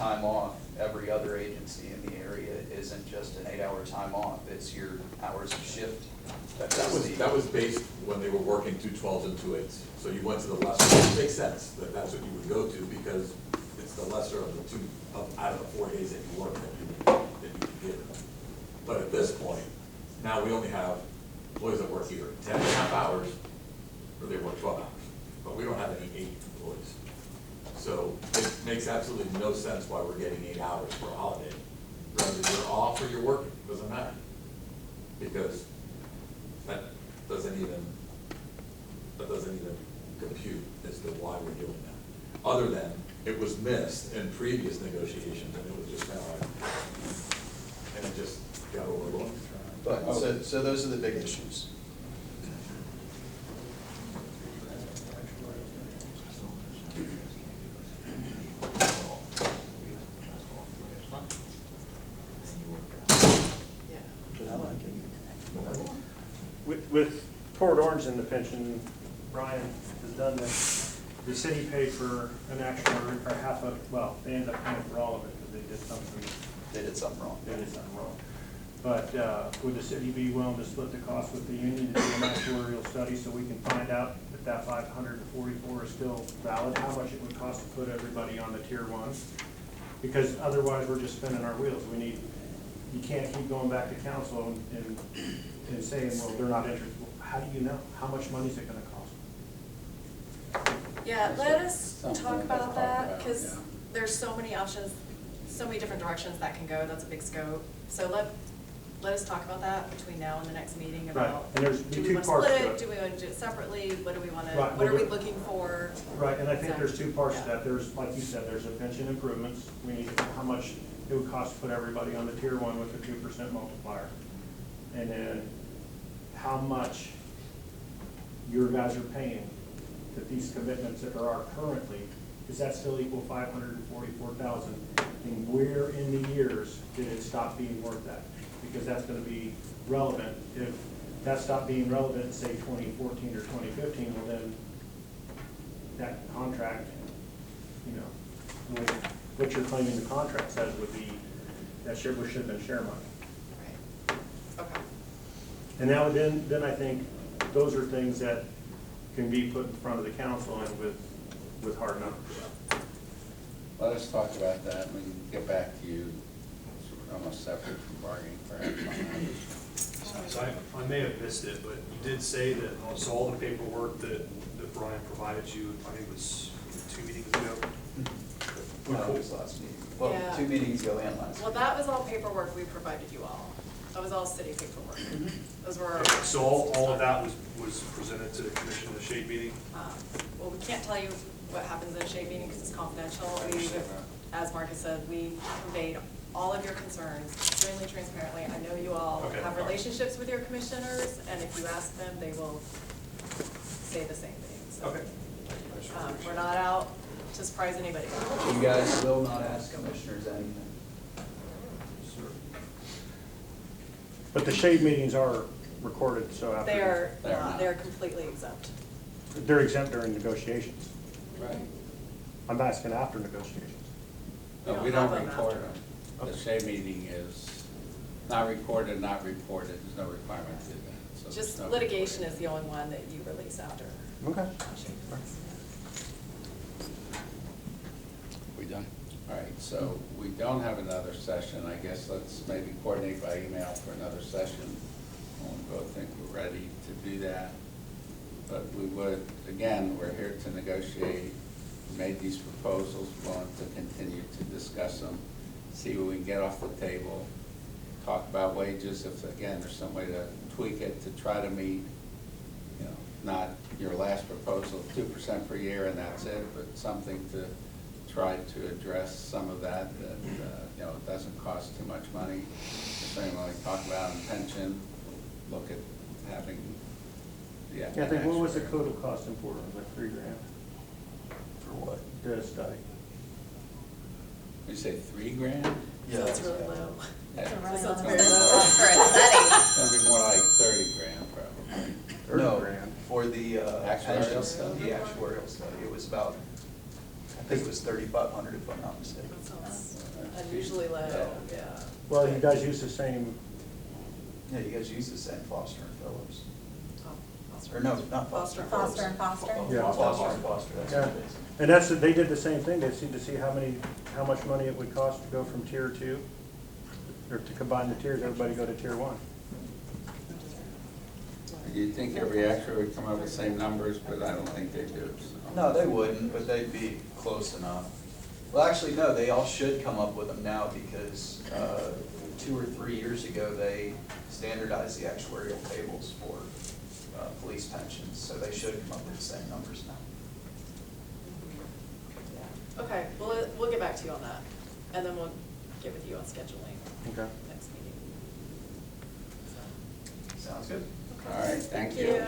time off. Every other agency in the area isn't just an 8-hour time off, it's your hours of shift. That was based when they were working 2/12s and 2/8s. So you went to the lesser, it makes sense that that's what you would go to because it's the lesser of the two, out of the 4 days that you work that you could give. But at this point, now we only have employees that work either 10.5 hours or they work 12 hours. But we don't have any 8 employees. So it makes absolutely no sense why we're getting 8 hours for a holiday. Whether you're off or you're working, doesn't matter. Because that doesn't even compute as to why we're doing that. Other than it was missed in previous negotiations and it was just kind of like, and it just got overlooked. But, so those are the big issues. With Port Orange and the pension, Brian has done this. The city paid for an actuary, or half of, well, they ended up paying for all of it because they did something. They did something wrong. They did something wrong. But would the city be willing to split the cost with the union to do an actuarial study so we can find out if that 544 is still valid, how much it would cost to put everybody on the tier 1? Because otherwise we're just spinning our wheels. You can't keep going back to council and saying, well, they're not interested. Well, how do you know? How much money is it gonna cost? Yeah, let us talk about that, because there's so many options, so many different directions that can go. That's a big scope. So let us talk about that between now and the next meeting about, Right. And there's do we two want to parts split to it? it. Do we want to do it separately? What do we want to, Right, what are we well, looking for? Right, and I think So, there's 2 parts to yeah. that. There's, like you said, there's a pension improvements. We need to know how much it would cost to put everybody on the tier 1 with the 2% multiplier. And then how much your guys are paying that these commitments that are currently, does that still equal 544,000? And where in the years did it stop being worth that? Because that's gonna be relevant. If that stopped being relevant, say 2014 or 2015, well then that contract, you know, what you're claiming the contract says would be, that should have been share money. Right. Okay. And now then I think those are things that can be put in front of the council and with hard numbers. Let us talk about that and we can get back to you, almost separate from bargaining perhaps on that. So I may have missed it, but you did say that all the paperwork that Brian provided you, I think it was 2 meetings ago. No, it was last meeting. Well, Yeah. 2 meetings ago and last. Well, that was all paperwork we provided you all. That was all city paperwork. Those were. Okay, so all of that was presented to the commission in the shade meeting? Well, we can't tell you what happens in a shade meeting because it's confidential. As Marcus said, we conveyed all of your concerns extremely transparently. I know you all Okay. have relationships with your commissioners, and if you ask them, they will say the same thing. So, Okay. we're not out to surprise anybody. You guys will not ask commissioners anything. But the shade meetings are recorded, so after. They are They're not, not. they're completely exempt. They're exempt during negotiations. Right. I'm asking after negotiations. No, We we don't don't have them record after. them. The shade meeting is not recorded, not reported. There's no requirement to do that. So Just there's no litigation recording. is the only one that you release after. Okay. We done? All right, so we don't have another session. I guess let's maybe coordinate by email for another session. We both think we're ready to do that. But we would, again, we're here to negotiate. We made these proposals, we want to continue to discuss them, see what we can get off the table, talk about wages, if, again, there's some way to tweak it to try to meet, you know, not your last proposal of 2% per year and that's it, but something to try to address some of that, you know, it doesn't cost too much money. The same when we talk about pension, look at having, Yeah, I think, what was the total cost in Portland, like $3 grand? For what? The study. You say $3 grand? So it's really low. Yeah. So It's it's gonna very be low for a study. more like 30 grand probably. 30 No, grand. for the Actuarial pension study? the actuarial study, it was about I think it was 3,500 if I'm not mistaken. That sounds unusually low, yeah. Well, you guys use the same, Yeah, you guys use the same Foster and Phillips. Oh, Foster. Or no, not Foster. Foster. Phillips. Foster and Foster? Yeah. Foster and Foster, that's what yeah. it is. And that's, they did the same thing, they seemed to see how much money it would cost to go from tier 2, or to combine the tiers, everybody go to tier 1. You'd think every actuary would come up with the same numbers, but I don't think they do, so. No, they wouldn't, but they'd be close enough. Well, actually, no, they all should come up with them now because 2 or 3 years ago, they standardized the actuarial tables for police pensions, so they should come up with the same numbers now. Okay, well, we'll get back to you on that, and then we'll get with you on scheduling Okay. next meeting. So, Sounds good? okay. All right, thank you. you.